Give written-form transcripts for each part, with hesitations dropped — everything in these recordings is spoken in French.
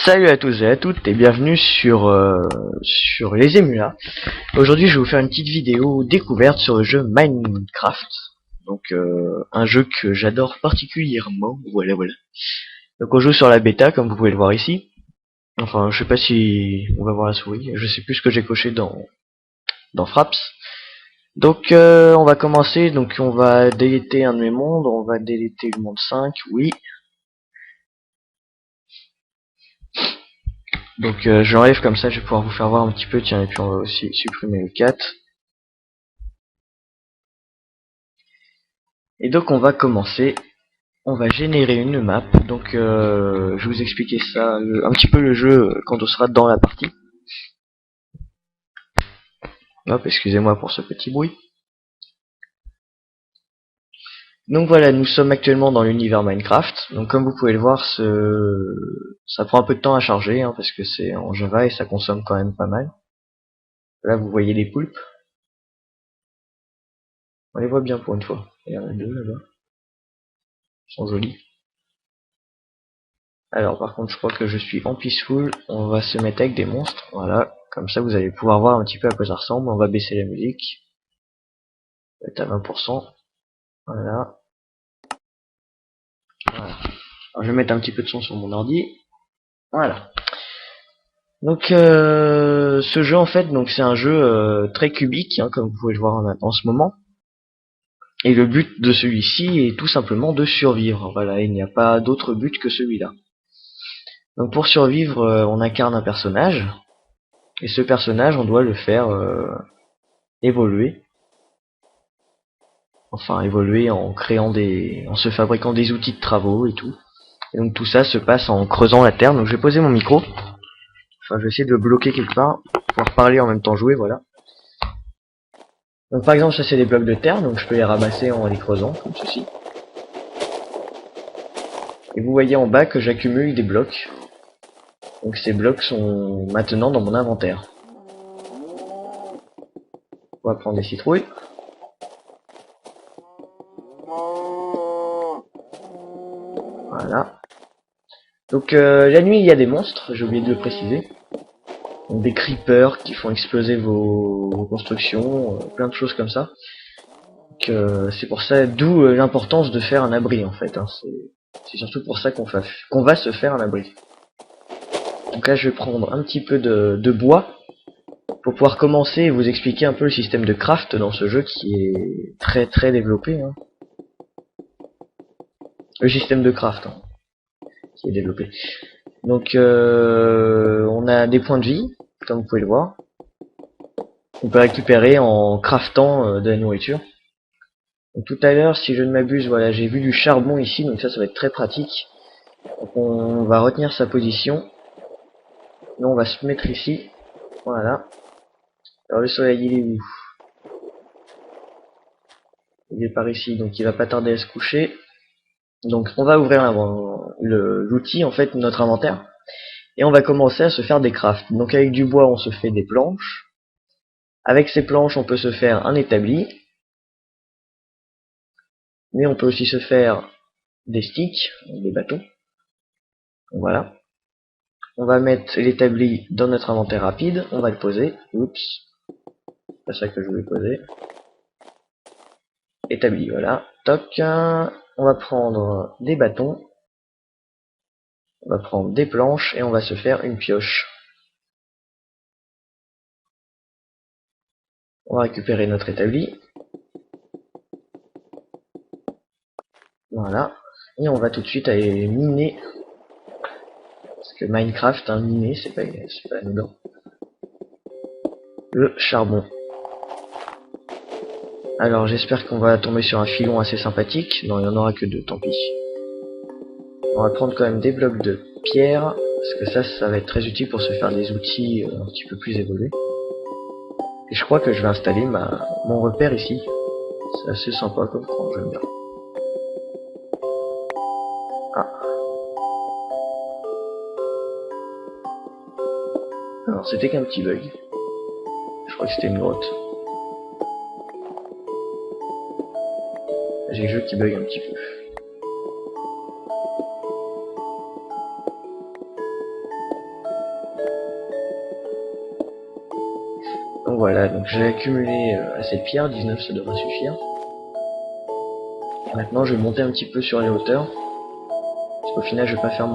Salut à tous et à toutes et bienvenue sur les émulas. Aujourd'hui je vais vous faire une petite vidéo découverte sur le jeu Minecraft. Donc un jeu que j'adore particulièrement, voilà. Donc on joue sur la bêta comme vous pouvez le voir ici. Enfin je sais pas si on va voir la souris, je sais plus ce que j'ai coché dans Fraps. Donc on va commencer, donc on va déléter un de mes mondes, on va déléter le monde 5, oui. Donc je l'enlève comme ça, je vais pouvoir vous faire voir un petit peu, tiens, et puis on va aussi supprimer le 4. Et donc on va commencer, on va générer une map, donc je vais vous expliquer ça, un petit peu le jeu quand on sera dans la partie. Hop, excusez-moi pour ce petit bruit. Donc voilà, nous sommes actuellement dans l'univers Minecraft, donc comme vous pouvez le voir, ça prend un peu de temps à charger, hein, parce que c'est en Java et ça consomme quand même pas mal. Là vous voyez les poulpes, on les voit bien pour une fois, il y en a deux là-bas, ils sont jolis. Alors par contre je crois que je suis en peaceful, on va se mettre avec des monstres, voilà, comme ça vous allez pouvoir voir un petit peu à quoi ça ressemble, on va baisser la musique, on va être à 20%, voilà. Alors je vais mettre un petit peu de son sur mon ordi, voilà. Donc ce jeu en fait, donc c'est un jeu très cubique, hein, comme vous pouvez le voir en ce moment, et le but de celui-ci est tout simplement de survivre, voilà, il n'y a pas d'autre but que celui-là. Donc pour survivre, on incarne un personnage, et ce personnage on doit le faire évoluer. Enfin évoluer en créant en se fabriquant des outils de travaux et tout. Et donc tout ça se passe en creusant la terre. Donc je vais poser mon micro. Enfin je vais essayer de le bloquer quelque part pour pouvoir parler en même temps jouer, voilà. Donc par exemple ça c'est des blocs de terre, donc je peux les ramasser en les creusant, comme ceci. Et vous voyez en bas que j'accumule des blocs. Donc ces blocs sont maintenant dans mon inventaire. On va prendre des citrouilles. Voilà. Donc la nuit il y a des monstres, j'ai oublié de le préciser. Donc, des creepers qui font exploser vos constructions, plein de choses comme ça. Donc c'est pour ça, d'où l'importance de faire un abri en fait. Hein. C'est surtout pour ça qu'on va se faire un abri. Donc là je vais prendre un petit peu de bois pour pouvoir commencer et vous expliquer un peu le système de craft dans ce jeu qui est très très développé. Hein. Le système de craft hein, qui est développé. Donc on a des points de vie, comme vous pouvez le voir. On peut récupérer en craftant de la nourriture. Donc, tout à l'heure, si je ne m'abuse, voilà, j'ai vu du charbon ici, donc ça va être très pratique. Donc on va retenir sa position. Nous on va se mettre ici. Voilà. Alors le soleil il est où? Il est par ici, donc il va pas tarder à se coucher. Donc on va ouvrir l'outil, en fait, notre inventaire. Et on va commencer à se faire des crafts. Donc avec du bois on se fait des planches. Avec ces planches on peut se faire un établi. Mais on peut aussi se faire des sticks, des bâtons. Voilà. On va mettre l'établi dans notre inventaire rapide. On va le poser. Oups. C'est pas ça que je voulais poser. Établi, voilà. Toc. On va prendre des bâtons. On va prendre des planches et on va se faire une pioche. On va récupérer notre établi. Voilà. Et on va tout de suite aller miner. Parce que Minecraft, hein, miner, c'est pas anodin. Le charbon. Alors j'espère qu'on va tomber sur un filon assez sympathique. Non, il n'y en aura que deux, tant pis. On va prendre quand même des blocs de pierre. Parce que ça va être très utile pour se faire des outils un petit peu plus évolués. Et je crois que je vais installer mon repère ici. C'est assez sympa comme coin, j'aime bien. Ah. Alors c'était qu'un petit bug. Je crois que c'était une grotte. J'ai le jeu qui bug un petit peu. Donc voilà, donc j'ai accumulé assez de pierres, 19 ça devrait suffire. Maintenant je vais monter un petit peu sur les hauteurs. Parce qu'au final je vais pas faire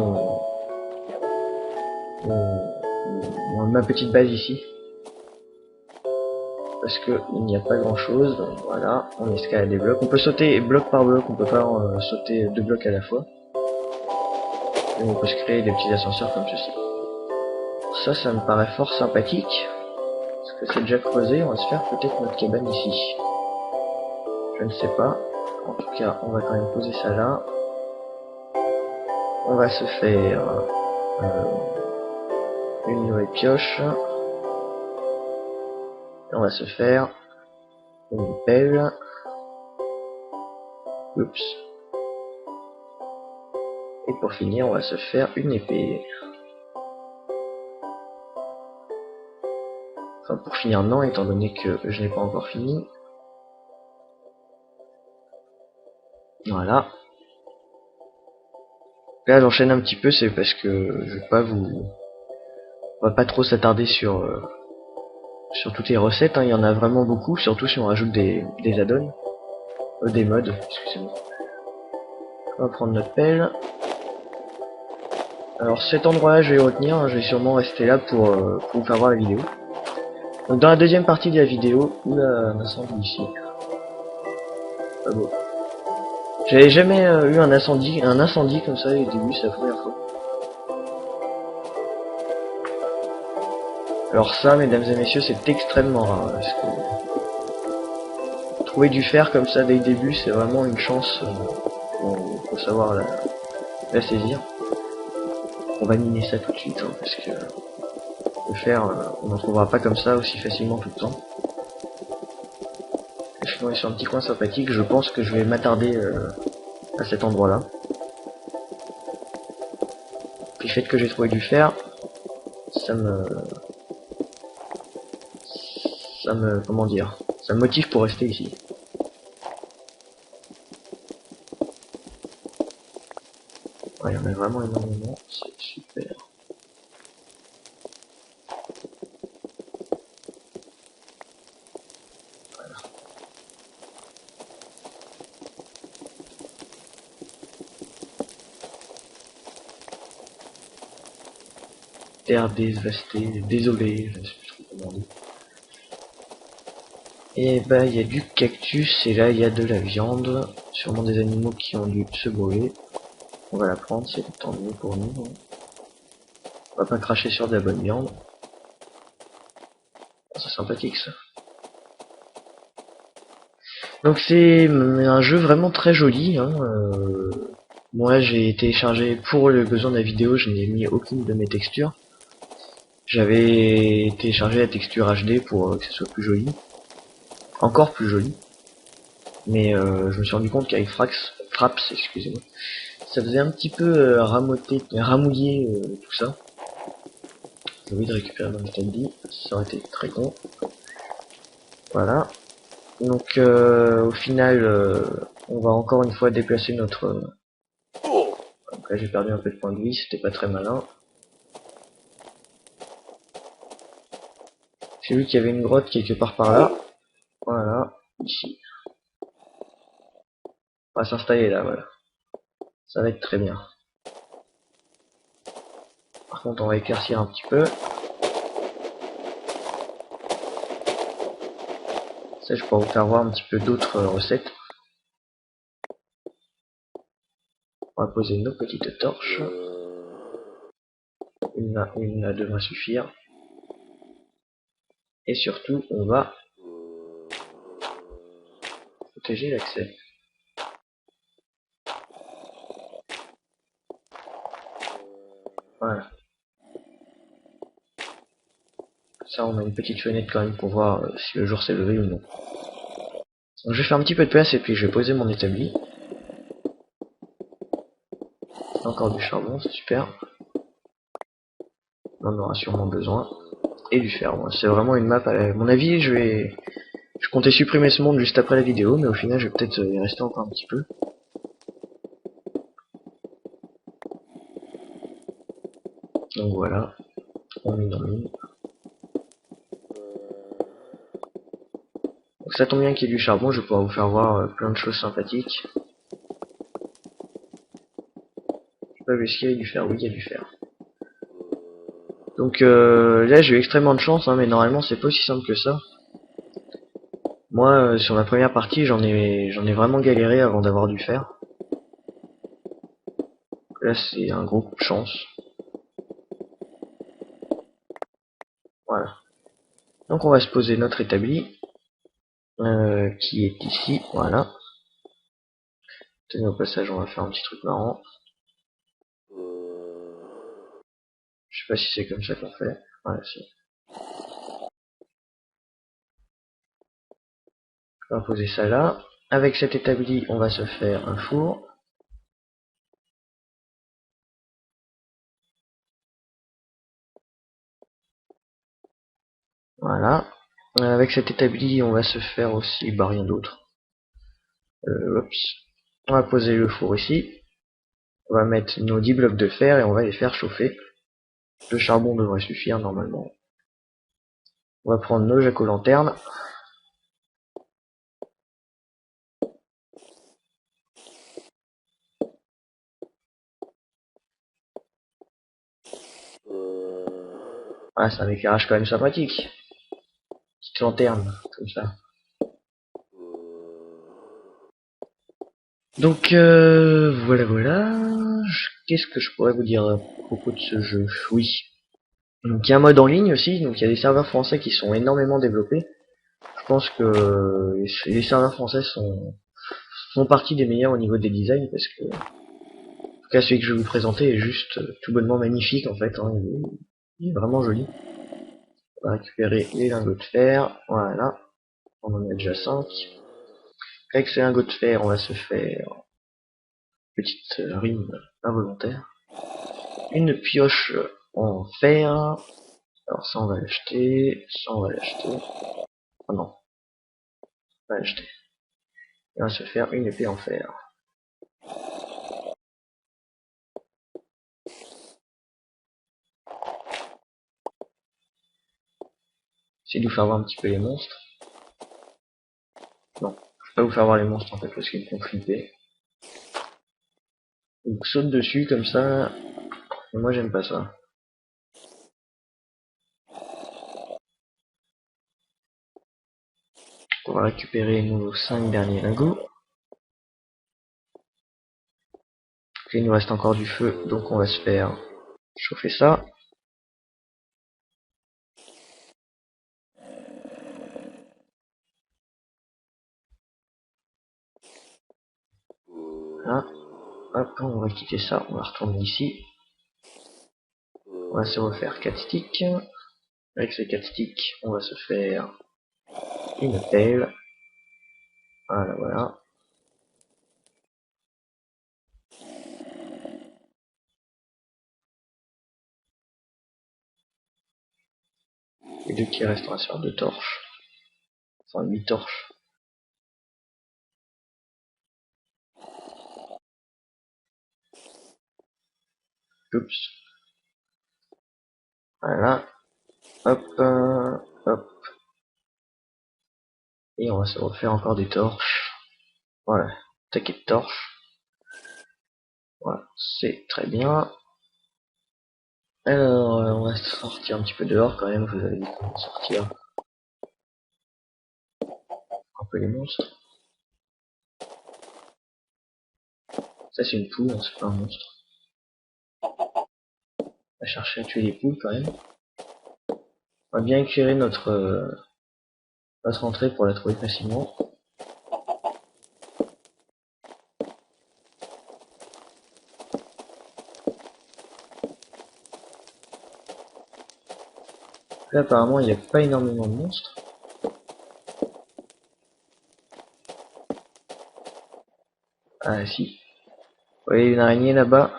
ma petite base ici. Parce que il n'y a pas grand chose. Donc voilà, on escalade des blocs. On peut sauter bloc par bloc, on peut pas sauter 2 blocs à la fois. Et on peut se créer des petits ascenseurs comme ceci. Ça me paraît fort sympathique. Parce que c'est déjà creusé, on va se faire peut-être notre cabane ici. Je ne sais pas. En tout cas, on va quand même poser ça là. On va se faire une nouvelle pioche. Et on va se faire une pelle. Oups. Et pour finir, on va se faire une épée. Enfin, pour finir, non, étant donné que je n'ai pas encore fini. Voilà. Là, j'enchaîne un petit peu, c'est parce que je vais pas vous... On va pas trop s'attarder sur toutes les recettes, hein. Il y en a vraiment beaucoup, surtout si on rajoute des add-ons. Des mods, excusez-moi. On va prendre notre pelle. Alors cet endroit-là, je vais le retenir, hein, je vais sûrement rester là pour vous faire voir la vidéo. Donc dans la deuxième partie de la vidéo, oula, un incendie ici. Pas beau. J'avais jamais eu un incendie comme ça au début, c'est la première fois. Alors ça, mesdames et messieurs, c'est extrêmement rare, hein, parce que trouver du fer comme ça dès le début, c'est vraiment une chance. Faut savoir la saisir. On va miner ça tout de suite, hein, parce que le fer, on n'en trouvera pas comme ça aussi facilement tout le temps. Je suis sur un petit coin sympathique, je pense que je vais m'attarder à cet endroit-là. Puis le fait que j'ai trouvé du fer, comment dire, ça me motive pour rester ici. Ouais, il y en a vraiment énormément, c'est super. Voilà. Terre dévastée, désolé, je ne sais plus trop comment on dit. Et bah il y a du cactus et là il y a de la viande, sûrement des animaux qui ont dû se brûler. On va la prendre, c'est tant mieux pour nous. On va pas cracher sur de la bonne viande. C'est sympathique ça. Donc c'est un jeu vraiment très joli, hein. Moi j'ai téléchargé pour le besoin de la vidéo, je n'ai mis aucune de mes textures. J'avais téléchargé la texture HD pour que ce soit plus joli. Encore plus joli. Mais je me suis rendu compte qu'avec Fraps, excusez-moi, ça faisait un petit peu ramouiller tout ça. J'ai envie de récupérer mon stabli, ça aurait été très con. Voilà. Donc au final, on va encore une fois déplacer notre... Donc là j'ai perdu un peu de points de vie, c'était pas très malin. J'ai vu qu'il y avait une grotte quelque part par là. Voilà, ici. On va s'installer là, voilà. Ça va être très bien. Par contre, on va éclaircir un petit peu. Ça, je pourrais vous faire voir un petit peu d'autres recettes. On va poser nos petites torches. Une là devrait suffire. Et surtout, on va protéger l'accès. Voilà. Ça, on a une petite fenêtre quand même pour voir si le jour s'est levé ou non. Donc, je vais faire un petit peu de place et puis je vais poser mon établi. Encore du charbon, c'est super. On en aura sûrement besoin. Et du fer. C'est vraiment une map. À mon avis, je comptais supprimer ce monde juste après la vidéo, mais au final, je vais peut-être y rester encore un petit peu. Donc voilà, on mine en mine. Donc ça tombe bien qu'il y ait du charbon, je vais pouvoir vous faire voir plein de choses sympathiques. Je sais pas, est-ce qu'il y a du fer? Oui, il y a du fer. Donc là j'ai eu extrêmement de chance, hein, mais normalement c'est pas aussi simple que ça. Moi sur la première partie j'en ai vraiment galéré avant d'avoir du fer. Là c'est un gros coup de chance. Voilà. Donc on va se poser notre établi qui est ici, voilà. Tenez, au passage on va faire un petit truc marrant. Je sais pas si c'est comme ça qu'on fait. Voilà, si. On va poser ça là. Avec cet établi on va se faire un four. Voilà. Avec cet établi on va se faire aussi rien d'autre. Oups. On va poser le four ici. On va mettre nos 10 blocs de fer et on va les faire chauffer. Le charbon devrait suffire normalement. On va prendre nos jack-o'-lanternes. Voilà, c'est un éclairage quand même sympathique. Petite lanterne, comme ça. Donc voilà. Qu'est-ce que je pourrais vous dire à propos de ce jeu? Oui. Donc il y a un mode en ligne aussi, donc il y a des serveurs français qui sont énormément développés. Je pense que les serveurs français font partie des meilleurs au niveau des designs parce que en tout cas celui que je vais vous présenter est juste tout bonnement magnifique en fait, hein, il est vraiment joli. On va récupérer les lingots de fer, voilà, on en a déjà 5. Avec ces lingots de fer, on va se faire petite rime involontaire. Une pioche en fer. Alors ça on va l'acheter, ça on va l'acheter. Oh non, on va l'acheter. Et on va se faire une épée en fer. C'est de vous faire voir un petit peu les monstres. Non, je vais pas vous faire voir les monstres en fait parce qu'ils me font flipper. Donc saute dessus comme ça. Et moi j'aime pas ça. On va récupérer nos 5 derniers lingots. Il nous reste encore du feu, donc on va se faire chauffer ça. Voilà. Hop, on va quitter ça, on va retourner ici. On va se refaire 4 sticks. Avec ces 4 sticks, on va se faire une pelle. Voilà, voilà. Les deux qui restent, on va se faire 2 torches. Enfin, 8 torches. Oups. Voilà. Hop, hop. Et on va se refaire encore des torches. Voilà. Taquet de torches. Voilà, c'est très bien. Alors, on va sortir un petit peu dehors quand même. Vous allez sortir un peu les monstres. Ça, c'est une poule, hein, c'est pas un monstre. On va chercher à tuer les poules quand même. On va bien éclairer notre entrée pour la trouver facilement. Là, apparemment, il n'y a pas énormément de monstres. Ah, si. Vous voyez une araignée là-bas.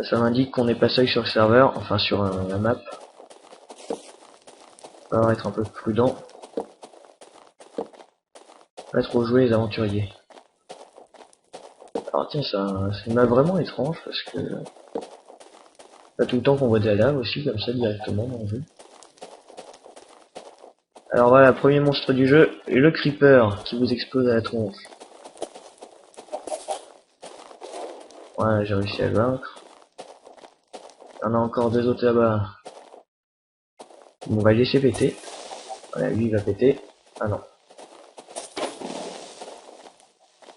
Ça m'indique qu'on n'est pas seul sur le serveur, enfin sur la map. On va être un peu prudent. Pas trop jouer les aventuriers. Alors tiens, c'est une map vraiment étrange parce que pas tout le temps qu'on voit de la lave aussi comme ça directement dans le jeu. Alors voilà, premier monstre du jeu, le creeper qui vous explose à la tronche. Voilà, j'ai réussi à le vaincre. Il y en a encore deux autres là-bas. Bon, on va le laisser péter. Voilà, lui il va péter. Ah non.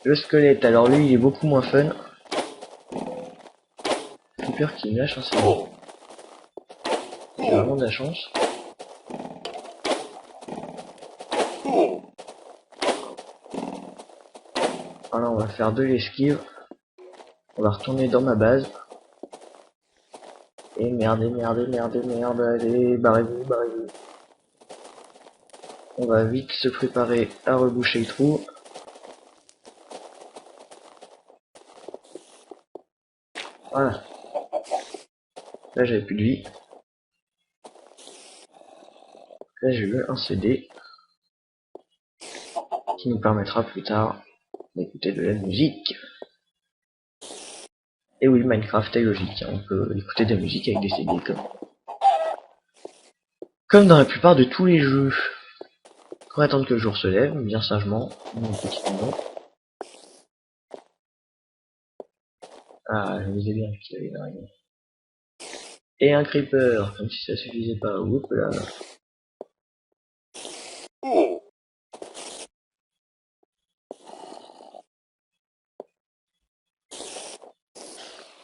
Le squelette, alors lui il est beaucoup moins fun. Creeper qui me lâche un CD. J'ai vraiment de la chance. Alors on va faire de l'esquive. On va retourner dans ma base. Et merde, merde, allez, barrez-vous, barrez-vous. On va vite se préparer à reboucher le trou. Voilà. Là j'avais plus de vie. Là j'ai eu un CD qui nous permettra plus tard d'écouter de la musique. Et oui, Minecraft est logique, hein. On peut écouter de la musique avec des CD comme dans la plupart de tous les jeux. On va attendre que le jour se lève, bien sagement, mon petit nom. Ah, je me disais bien qu'il y avait une araignée. Et un creeper, comme si ça suffisait pas. Oups là.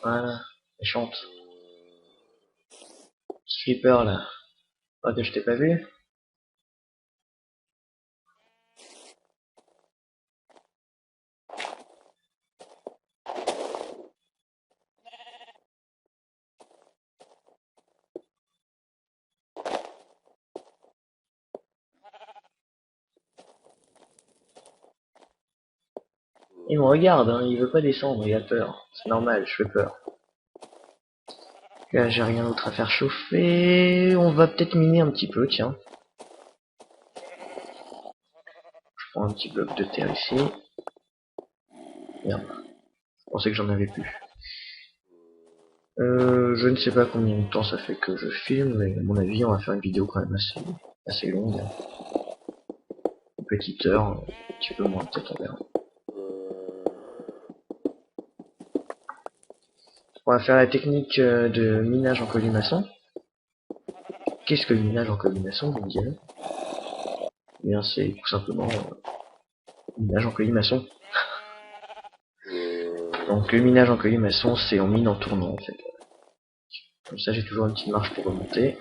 Voilà, méchante. Ce creeper là. Pas que je t'ai pas vu. Il me regarde, hein, il veut pas descendre, il a peur. C'est normal, je fais peur. Là, j'ai rien d'autre à faire chauffer. On va peut-être miner un petit peu, tiens. Je prends un petit bloc de terre ici. Merde. Je pensais que j'en avais plus. Je ne sais pas combien de temps ça fait que je filme, mais à mon avis, on va faire une vidéo quand même assez longue. Une petite heure, un petit peu moins, peut-être, on verra. On va faire la technique de minage en colimaçon. Qu'est-ce que le minage en colimaçon, vous me direz? Eh bien, c'est tout simplement minage en colimaçon. Donc, le minage en colimaçon, c'est on mine en tournant, en fait. Comme ça, j'ai toujours une petite marche pour remonter.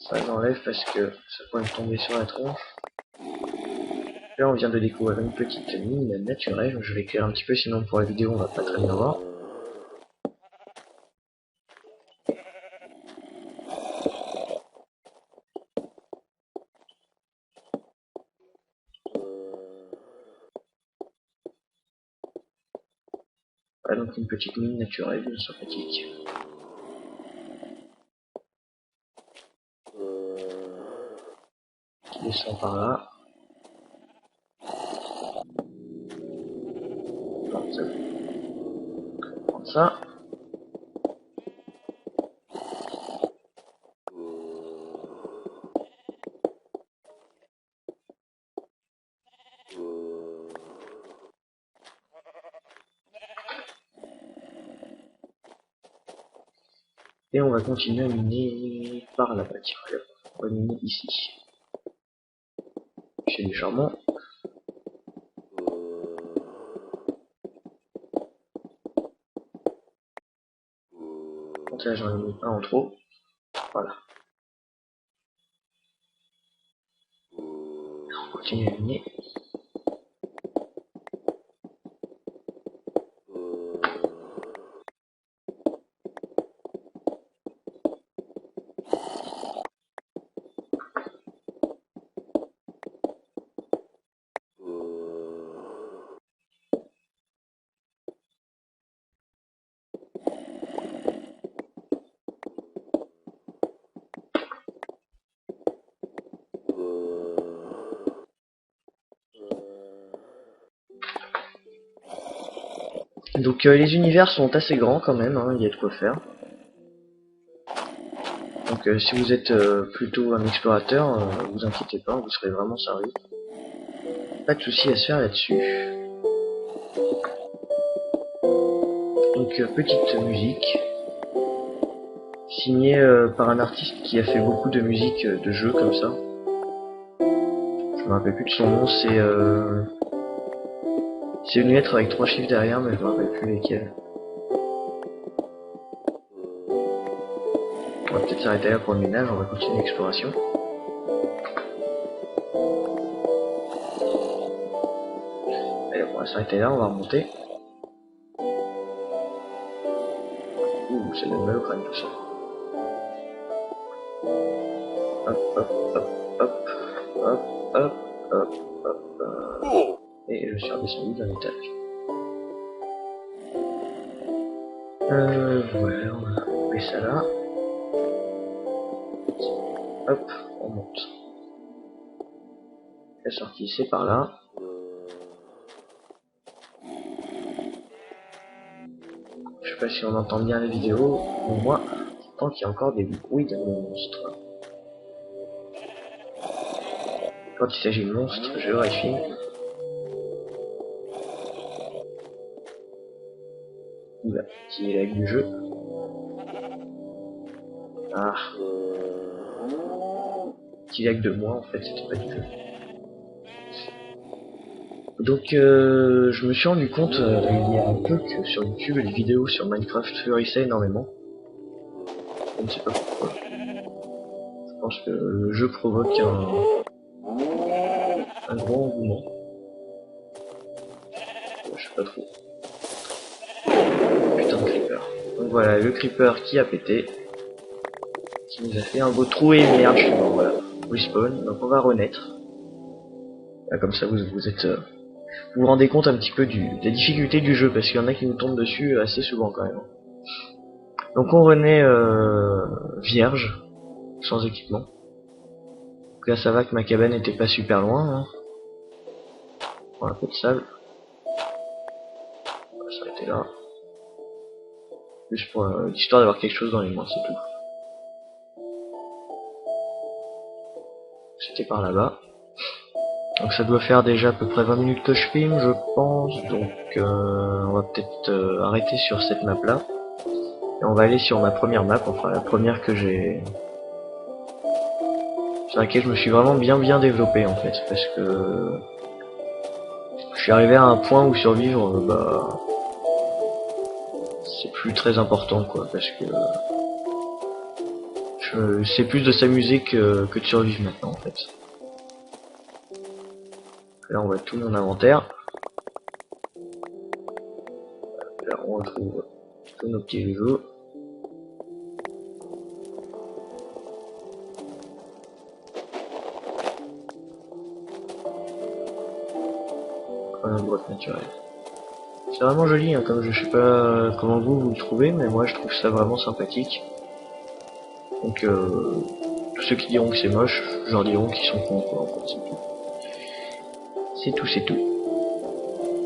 Ça, j'enlève parce que ça pourrait me tomber sur la tronche. Là, on vient de découvrir une petite mine naturelle. Je vais éclairer un petit peu, sinon pour la vidéo, on va pas très bien voir. Voilà, donc une petite mine naturelle, bien sympathique. Qui descend par là. Donc, ça va prendre ça. Et on va continuer à miner par là-bas. Tiens, on va miner ici. Chez du charbon. Donc là, j'en ai mis un en trop. Voilà. On continue à miner. Donc les univers sont assez grands quand même, hein, il y a de quoi faire. Donc si vous êtes plutôt un explorateur, vous inquiétez pas, vous serez vraiment servi. Pas de soucis à se faire là-dessus. Donc petite musique, signée par un artiste qui a fait beaucoup de musique de jeux comme ça. Je me rappelle plus de son nom, c'est une lettre avec 3 chiffres derrière, mais je me rappelle plus lesquels. On va peut-être s'arrêter là pour le ménage, on va continuer l'exploration. Allez, on va s'arrêter là, on va remonter. Ouh, ça donne mal au crâne tout ça. Hop, hop, hop, hop, hop, hop, hop, hop, hop. Et je suis redescendu d'un étage. Voilà, on va couper ça là. Hop, on monte. La sortie, c'est par là. Je sais pas si on entend bien la vidéo, mais moi, tant qu'il y a encore des bruits de monstres. Quand il s'agit de monstres, je vérifie. Oula, qui est lag du jeu. Ah. Petit lag de moi, en fait, c'était pas du jeu. Donc, je me suis rendu compte, il y a un peu que sur YouTube, les vidéos sur Minecraft fleurissaient énormément. Je ne sais pas pourquoi. Je pense que le jeu provoque un grand engouement. Je sais pas trop. Putain de creeper. Donc voilà, le creeper qui a pété. Qui nous a fait un beau trou et merde, je suis mort, voilà. Respawn, donc on va renaître. Là, comme ça vous êtes... vous vous rendez compte un petit peu de la difficulté du jeu, parce qu'il y en a qui nous tombent dessus assez souvent quand même. Donc on renaît vierge, sans équipement. Donc là ça va que ma cabane n'était pas super loin. Hein. Bon, un peu de sable. On va s'arrêter là. Juste pour l'histoire d'avoir quelque chose dans les mains, c'est tout. C'était par là-bas. Donc ça doit faire déjà à peu près 20 minutes que je filme, je pense. Donc on va peut-être arrêter sur cette map là. Et on va aller sur ma première map, enfin la première que j'ai... sur laquelle je me suis vraiment bien développé en fait. Parce que je suis arrivé à un point où survivre, bah... c'est plus très important quoi. Parce que... c'est plus de s'amuser que de survivre maintenant en fait. Là on voit tout mon inventaire. Là on retrouve tous nos petits jeux. Une grotte naturelle. C'est vraiment joli, hein, comme je sais pas comment vous le trouvez, mais moi je trouve ça vraiment sympathique. Donc tous ceux qui diront que c'est moche, je leur diront qu'ils sont cons quoi, en fait, c'est tout. C'est tout.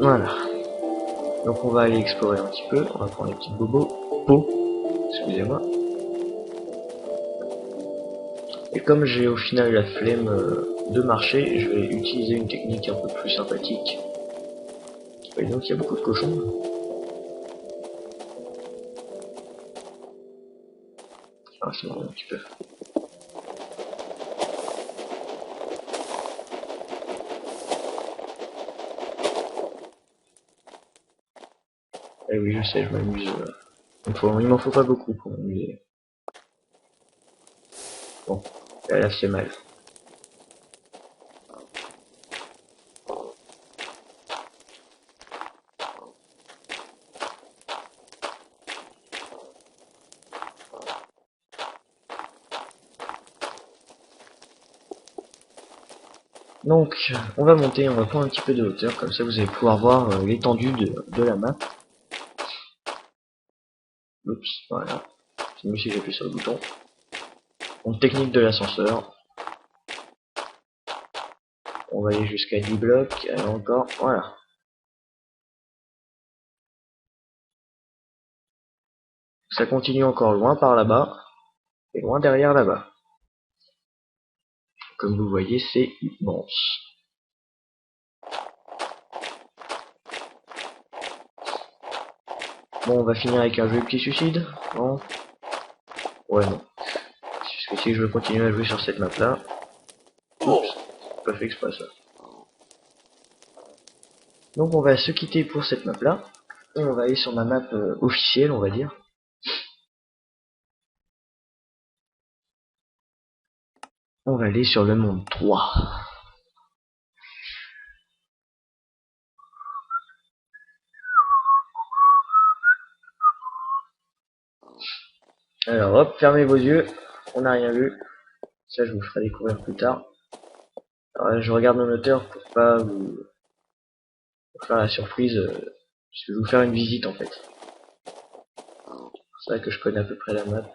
Voilà. Donc on va aller explorer un petit peu, on va prendre les petites bobos. Excusez-moi. Et comme j'ai au final la flemme de marcher, je vais utiliser une technique un peu plus sympathique. Et donc il y a beaucoup de cochons. Ah c'est marrant un petit peu. Eh oui je sais, je m'amuse. Il m'en faut pas beaucoup pour m'amuser. Bon, là c'est mal. Donc, on va monter, on va prendre un petit peu de hauteur, comme ça vous allez pouvoir voir l'étendue de la map. Oups, voilà. C'est mieux si j'appuie sur le bouton. Donc, technique de l'ascenseur. On va aller jusqu'à 10 blocs, allez encore, voilà. Ça continue encore loin par là-bas, et loin derrière là-bas. Comme vous voyez, c'est immense. Bon, on va finir avec un jeu petit suicide. Non. Ouais, non. Parce que si je veux continuer à jouer sur cette map là. Oups, pas fait exprès ça. Donc on va se quitter pour cette map là. Et on va aller sur ma map officielle, on va dire. On va aller sur le monde 3. Alors hop, fermez vos yeux. On n'a rien vu. Ça je vous ferai découvrir plus tard. Alors là, je regarde mon moteur pour pas vous faire la surprise. Parce que je vais vous faire une visite en fait. C'est vrai que je connais à peu près la map.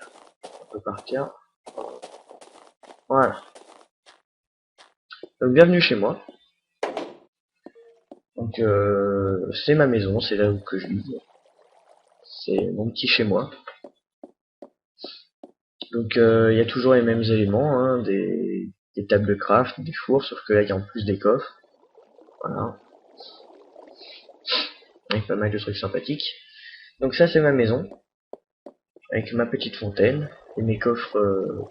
On peut partir. Voilà. Donc bienvenue chez moi. Donc c'est ma maison, c'est là où que je vis. C'est mon petit chez moi. Donc il y a toujours les mêmes éléments, hein, des tables de craft, des fours, sauf que là il y a en plus des coffres. Voilà. Avec pas mal de trucs sympathiques. Donc ça c'est ma maison. Avec ma petite fontaine. Et mes coffres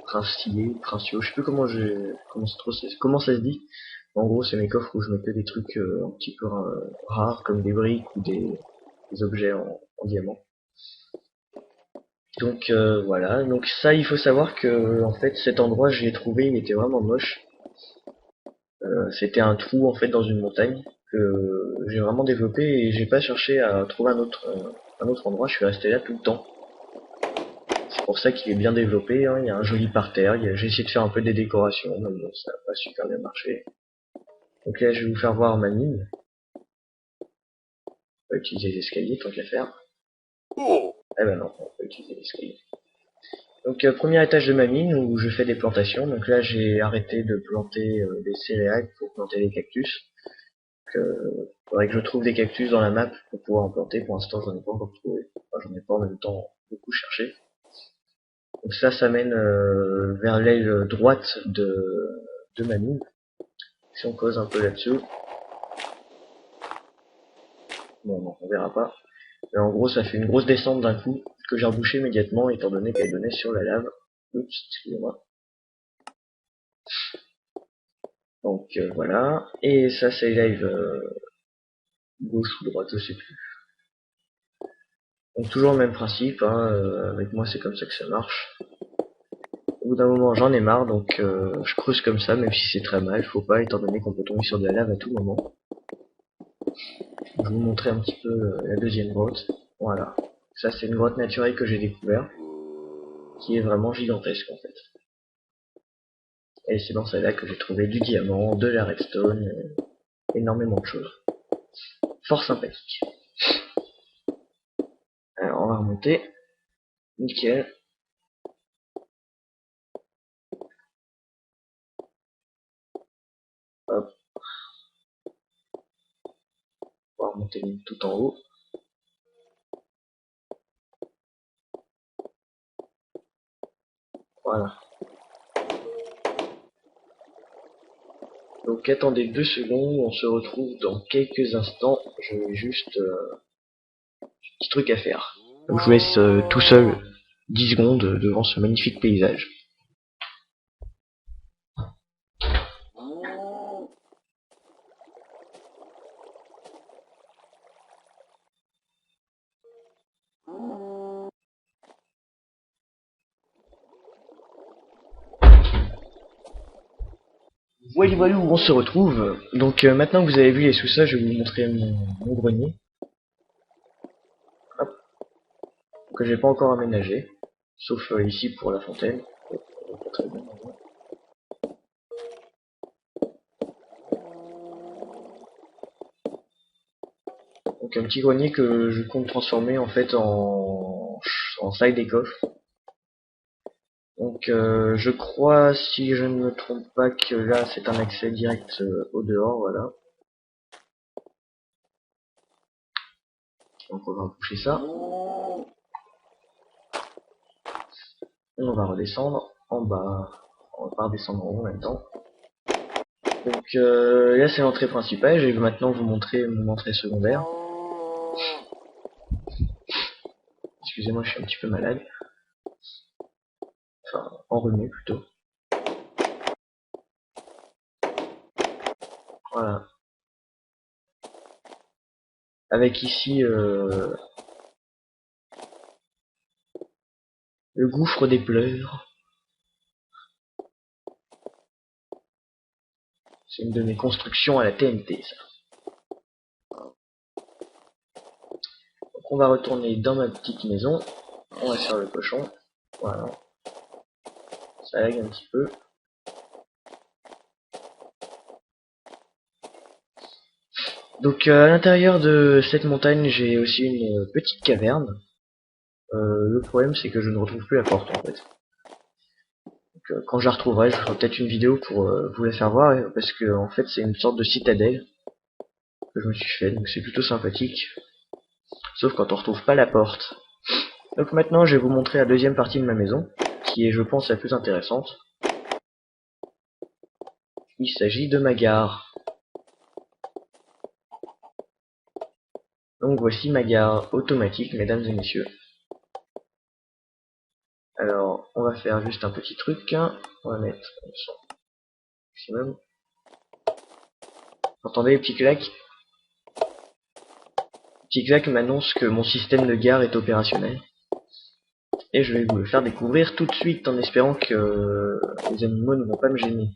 principaux, je sais plus comment ça se dit. En gros c'est mes coffres où je mets que des trucs un petit peu rares comme des briques ou des objets en diamant. Donc voilà, donc ça il faut savoir que en fait cet endroit je l'ai trouvé, il était vraiment moche. C'était un trou en fait dans une montagne que j'ai vraiment développé et j'ai pas cherché à trouver un autre endroit, je suis resté là tout le temps. C'est pour ça qu'il est bien développé, hein. Il y a un joli parterre, j'ai essayé de faire un peu des décorations, mais bon ça n'a pas super bien marché. Donc là je vais vous faire voir ma mine. On va utiliser les escaliers tant qu'à faire. Eh ben non, on peut utiliser les escaliers. Donc premier étage de ma mine où je fais des plantations. Donc là j'ai arrêté de planter des céréales pour planter des cactus. Donc faudrait que je trouve des cactus dans la map pour pouvoir en planter. Pour l'instant j'en ai pas encore trouvé. Enfin, j'en ai pas en même temps beaucoup cherché. Donc ça mène vers l'aile droite de ma mine. Si on cause un peu là-dessus. Bon non, on verra pas. Mais en gros ça fait une grosse descente d'un coup que j'ai rebouché immédiatement étant donné qu'elle donnait sur la lave. Oups, excusez-moi. Donc voilà, et ça c'est live gauche ou droite, je sais plus. Donc toujours le même principe, hein, avec moi c'est comme ça que ça marche. Au bout d'un moment j'en ai marre, donc je creuse comme ça, même si c'est très mal, faut pas, étant donné qu'on peut tomber sur de la lave à tout moment. Je vais vous montrer un petit peu la deuxième grotte. Voilà, ça c'est une grotte naturelle que j'ai découvert, qui est vraiment gigantesque en fait. Et c'est dans celle-là que j'ai trouvé du diamant, de la redstone, énormément de choses. Fort sympathique. Alors on va remonter. Nickel. Hop. On va remonter tout en haut. Voilà. Donc attendez 2 secondes, on se retrouve dans quelques instants. Je vais juste petit truc à faire. Donc je vous laisse tout seul 10 secondes devant ce magnifique paysage. Voilà où on se retrouve. Donc maintenant que vous avez vu les sous-sols, je vais vous montrer mon grenier. Hop. Que j'ai pas encore aménagé. Sauf ici pour la fontaine. Pas très bien, donc un petit grenier que je compte transformer en fait en salle des coffres. Donc je crois, si je ne me trompe pas, que là c'est un accès direct au dehors, voilà. Donc on va boucher ça. On va redescendre en bas. On va pas redescendre en haut en même temps. Donc là c'est l'entrée principale. Je vais maintenant vous montrer mon entrée secondaire. Excusez-moi, je suis un petit peu malade. Enfin, enrhumé plutôt. Voilà. Avec ici le gouffre des pleurs. C'est une de mes constructions à la TNT, ça. Donc on va retourner dans ma petite maison. On va faire le cochon. Voilà. Ça lag un petit peu. Donc à l'intérieur de cette montagne, j'ai aussi une petite caverne. Le problème c'est que je ne retrouve plus la porte en fait. Donc, quand je la retrouverai, je ferai peut-être une vidéo pour vous la faire voir, parce que en fait c'est une sorte de citadelle que je me suis fait, donc c'est plutôt sympathique. Sauf quand on retrouve pas la porte. Donc maintenant je vais vous montrer la deuxième partie de ma maison, qui est je pense la plus intéressante. Il s'agit de ma gare. Donc voici ma gare automatique, mesdames et messieurs. Alors, on va faire juste un petit truc. On va mettre le son maximum. Vous entendez les petits claques? Le petit claque m'annonce que mon système de gare est opérationnel. Et je vais vous le faire découvrir tout de suite en espérant que les animaux ne vont pas me gêner.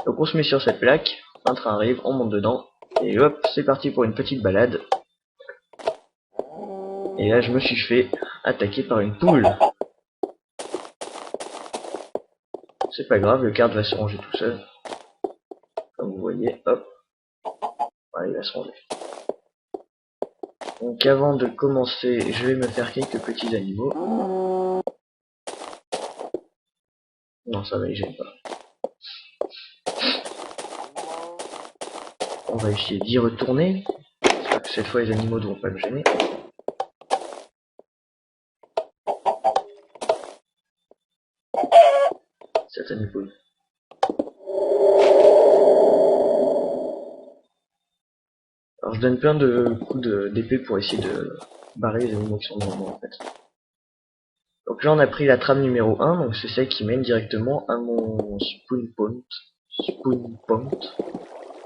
Donc on se met sur cette plaque, un train arrive, on monte dedans, et hop, c'est parti pour une petite balade. Et là je me suis fait attaquer par une poule. C'est pas grave, le kart va se ranger tout seul. Comme vous voyez, hop. Voilà, il va se ranger. Donc avant de commencer, je vais me faire quelques petits animaux. Non, ça va, il gêne pas. On va essayer d'y retourner. J'espère que cette fois les animaux ne vont pas me gêner. Certaines poules. Alors je donne plein de coups d'épée pour essayer de barrer les animaux qui sont devant moi en fait. Donc là on a pris la trame numéro 1, donc c'est celle qui mène directement à mon spawn point. Spawn point.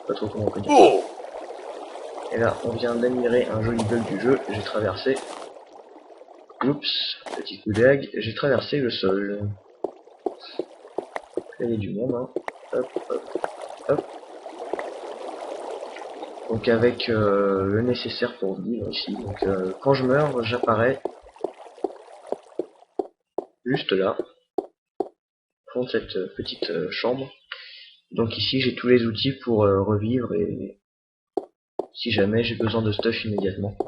Pas trop comment on peut dire ça. Et là on vient d'admirer un joli bug du jeu, j'ai traversé. Oups, petit coup d'aigle, j'ai traversé le sol. Là il y a du monde, hein. Hop, hop, hop. Donc avec le nécessaire pour vivre ici. Donc quand je meurs, j'apparais juste là, au fond de cette petite chambre. Donc ici j'ai tous les outils pour revivre et si jamais j'ai besoin de stuff immédiatement.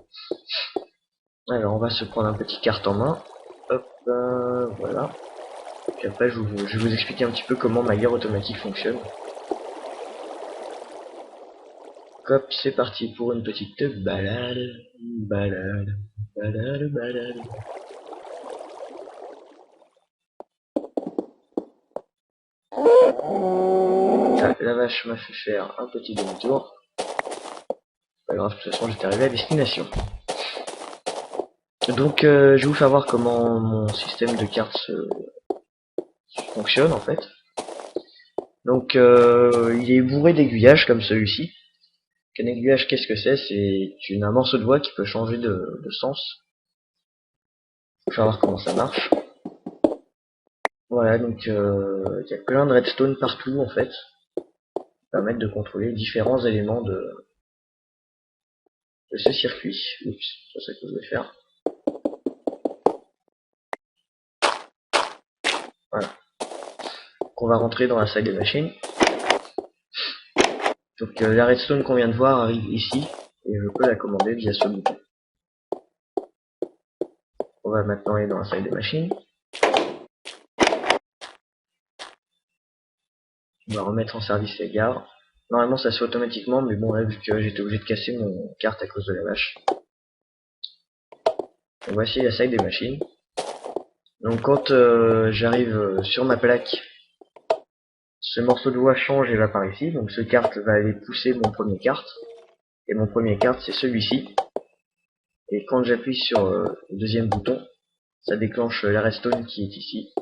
Alors on va se prendre un petit carte en main. Hop, voilà. Puis après je vais vous expliquer un petit peu comment ma guerre automatique fonctionne. Hop, c'est parti pour une petite balade. Balade, balade, balade. Ah, la vache m'a fait faire un petit demi-tour. Pas grave, de toute façon j'étais arrivé à destination. Donc je vais vous faire voir comment mon système de cartes fonctionne en fait. Donc il est bourré d'aiguillages comme celui-ci. Un aiguillage, qu'est-ce que c'est? C'est un morceau de bois qui peut changer de sens. Je vais voir comment ça marche. Voilà, donc il y a plein de redstone partout en fait. Qui permettent de contrôler différents éléments de ce circuit. Oups, c'est ça que je vais faire. Voilà. Donc on va rentrer dans la salle des machines. Donc la redstone qu'on vient de voir arrive ici, et je peux la commander via ce bouton. On va maintenant aller dans la salle des machines. On va remettre en service les gares. Normalement ça se fait automatiquement, mais bon là vu que j'étais obligé de casser mon carte à cause de la vache. Donc voici la salle des machines. Donc quand j'arrive sur ma plaque, ce morceau de voie change et va par ici. Donc ce carte va aller pousser mon premier carte. Et mon premier carte c'est celui-ci. Et quand j'appuie sur le deuxième bouton, ça déclenche la redstone qui est ici.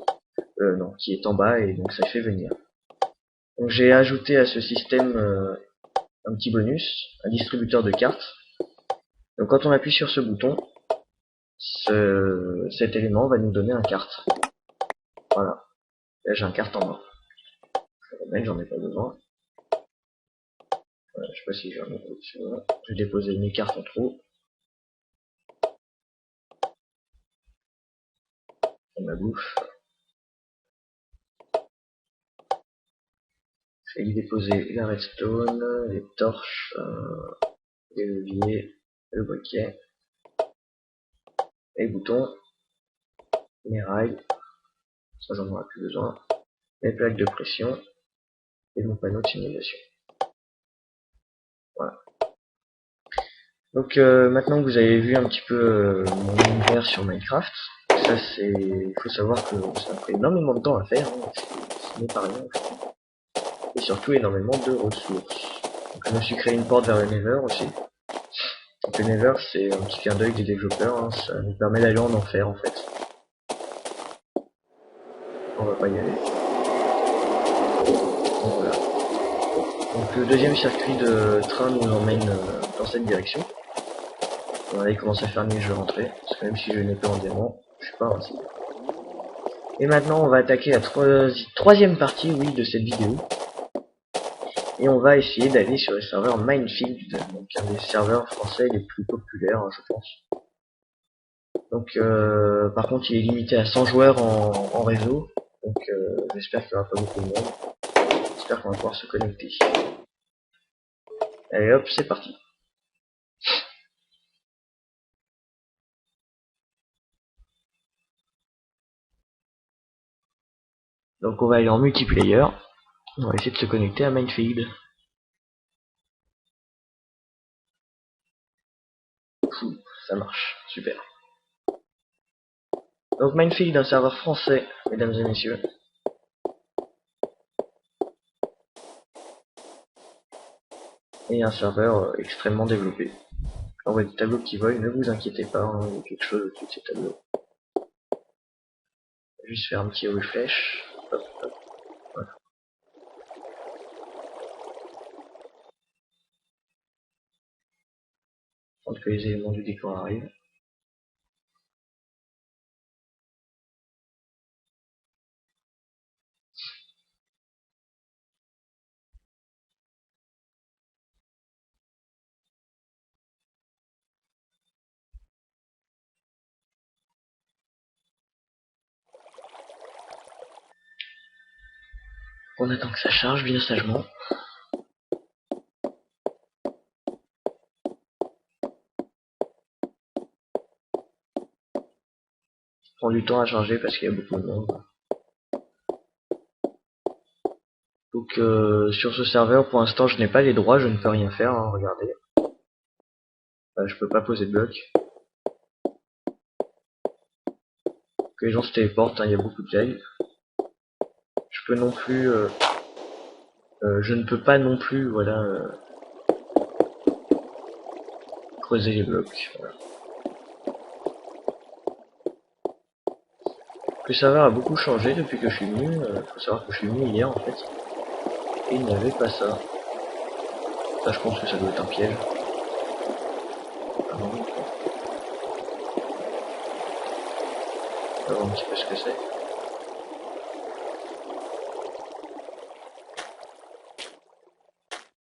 Non, qui est en bas et donc ça fait venir. Donc j'ai ajouté à ce système un petit bonus, un distributeur de cartes. Donc quand on appuie sur ce bouton, cet élément va nous donner un carte. Voilà. Là j'ai un carte en main. J'en ai pas besoin. Voilà, je sais pas si j'en ai besoin. Je vais déposer mes cartes en trop. On ma bouffe. Je vais y déposer la redstone, les torches, les leviers, le briquet, les boutons, les rails, ça j'en aurai plus besoin, les plaques de pression et mon panneau de signalisation. Voilà. Donc maintenant que vous avez vu un petit peu mon univers sur Minecraft, ça c'est, il faut savoir que ça a pris énormément de temps à faire, hein. Ce n'est pas rien, et surtout énormément de ressources. Donc je me suis créé une porte vers le Nether aussi. Donc le Nether c'est un petit clin d'œil des développeurs, hein. Ça nous permet d'aller en enfer en fait. On va pas y aller. Donc voilà. Donc le deuxième circuit de train nous emmène dans cette direction. Voilà, il commence à faire nuit, je vais rentrer, parce que même si je n'ai pas en diamant, je suis pas invincible. Et maintenant on va attaquer la troisième partie, oui, de cette vidéo. Et on va essayer d'aller sur le serveur Minefield, donc un des serveurs français les plus populaires, hein, je pense. Donc par contre il est limité à 100 joueurs en réseau, donc j'espère qu'il n'y aura pas beaucoup de monde. J'espère qu'on va pouvoir se connecter. Allez hop, c'est parti. Donc on va aller en multiplayer. On va essayer de se connecter à Minefield. Ça marche, super. Donc Minefield, un serveur français, mesdames et messieurs. Et un serveur extrêmement développé. On voit des tableaux qui volent, ne vous inquiétez pas, hein, il y a quelque chose au-dessus de ces tableaux. Juste faire un petit refresh. Hop, hop, voilà. Attendre que les éléments du décor arrivent. On attend que ça charge bien sagement. Ça prend du temps à charger parce qu'il y a beaucoup de monde. Donc sur ce serveur, pour l'instant, je n'ai pas les droits, je ne peux rien faire, hein, regardez. Je peux pas poser de bloc. Que les gens se téléportent, hein, il y a beaucoup de lag. Je peux non plus... je ne peux pas non plus, voilà, creuser les blocs. Voilà. Le serveur a beaucoup changé depuis que je suis venu. Faut savoir que je suis venu hier en fait. Et il n'y avait pas ça. Ça, je pense que ça doit être un piège. Ah non, on va voir un petit peu ce que c'est.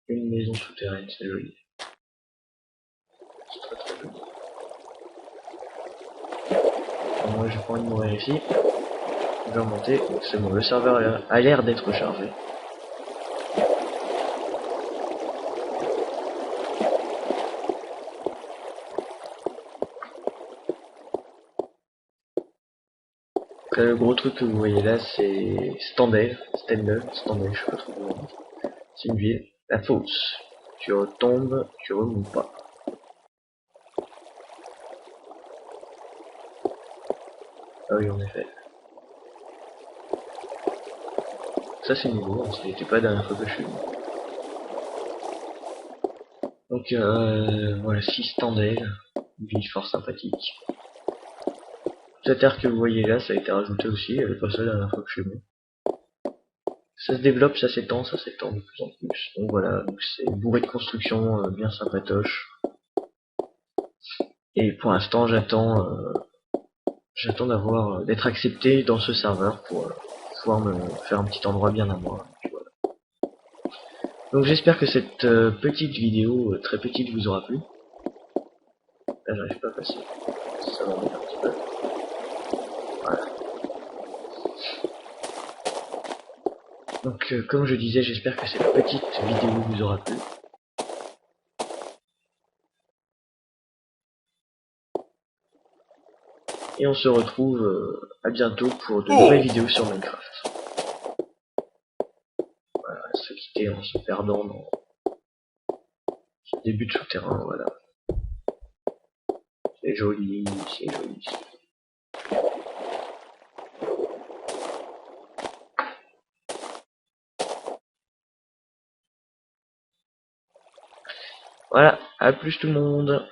Une maison souterraine, c'est joli. C'est très très joli. Alors, moi j'ai pas envie de mourir ici. Je vais remonter. C'est bon, le serveur a l'air d'être chargé. Après, le gros truc que vous voyez là, c'est Stendel, je sais pas trop comment on dit. C'est une ville, la fosse. Tu retombes, tu remontes pas. Ah oui, en effet. Ça c'est nouveau, ça n'était pas la dernière fois que je suis venu. Donc voilà, 6 standards, une ville fort sympathique. Cette aire que vous voyez là, ça a été rajouté aussi, elle est pas seule la dernière fois que je suis venu. Ça se développe, ça s'étend de plus en plus. Donc voilà, donc c'est bourré de construction bien sympatoche. Et pour l'instant, j'attends d'avoir d'être accepté dans ce serveur pour pouvoir me faire un petit endroit bien à moi. Voilà. Donc j'espère que cette petite vidéo très petite vous aura plu. Là, j'arrive pas à passer. Ça m'embête un petit peu. Voilà. Donc comme je disais, j'espère que cette petite vidéo vous aura plu. Et on se retrouve à bientôt pour de nouvelles vidéos sur Minecraft. Voilà, se quitter en se perdant dans ce début de souterrain, voilà. C'est joli, c'est joli. Voilà, à plus tout le monde.